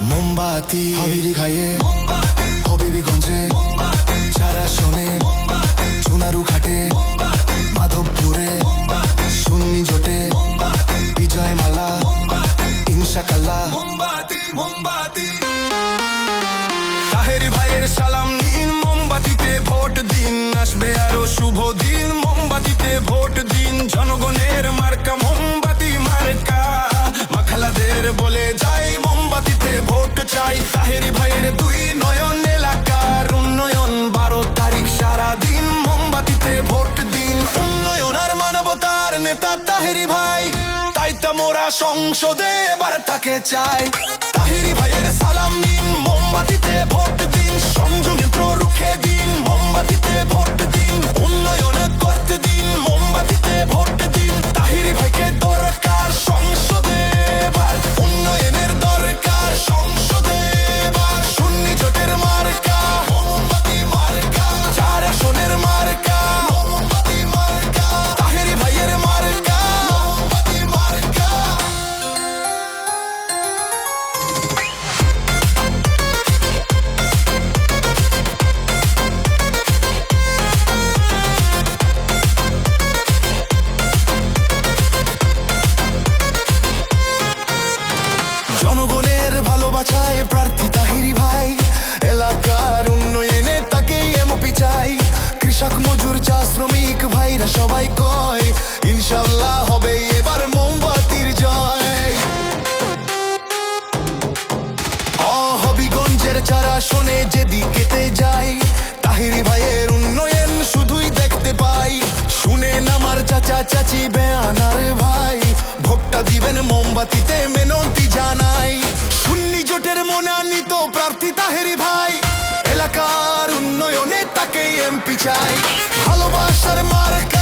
মোমবাতি হাবিবি খাইয়ে হবিবিগঞ্জে চারা শোনে চুনারু ঘাটে মাধবপুরে সুন্নি জোটে বিজয় মালা ইনশাআল্লাহ তাহেরি ভাইয়ের সালাম নিন মোমবাতিতে ভোট দিন আসবে আরো শুভ দিন মোমবাতিতে ভোট দিন জনগণের মার্কা মোমবাতি মার্কা মাখালাদের বলে যাই মোমবাতিতে ভোট চাই তাহেরি ভাইয়ের দুই নয়ন এলাকার উন্নয়ন 12 তারিখ সারা দিন মোমবাতিতে ভোট দিন উন্নয়ন আর মানবতার নেতা তাহেরি ভাই তাই তো মোরা সংসদে এবার তাকে চাই তাহেরি ভাইয়ের সালাম নিন মোমবাতিতে ভোট দিন সংযন্ত্র রুখে দিন মোমবাতিতে ভোট দিন উন্নয়ন করতে দিন মোমবাতিতে ভোট দিন তাহেরি ভাইকে দরকার সংসদে এবার উন্নয়নের দরকার সংসদে এবার সুন্নি জোটের মার্কা মোমবাতি মার্কা চার আসনের মার্কা মোমবাতি মার্কা তাহেরি ভাইয়ের মার্কা মোমবাতি মার্কা জনগণের ভালোবাসায় প্রার্থী তাহেরি ভাই এলাকার উন্নয়নে তাকে এমপি চাই কৃষক মজুর চা শ্রমিক ভাইরা সবাই কয় ইনশাআল্লাহ হবে এবার মোমবাতির জয় হবিগঞ্জের চারা শোনে যেদিকেতে যাই তাহেরি ভাইয়ের উন্নয়ন শুধুই দেখতে পাই শুনেন আমার চাচা চাচি বেয়ানার ভাই ভোটটা দিবেন মোমবাতিতে মেনতি জানাই সুন্নি জোটের মনোনীত প্রার্থী তাহেরি ভাই এলাকার উন্নয়নে তাকে এমপি চাই ভালোবাসার মার্কা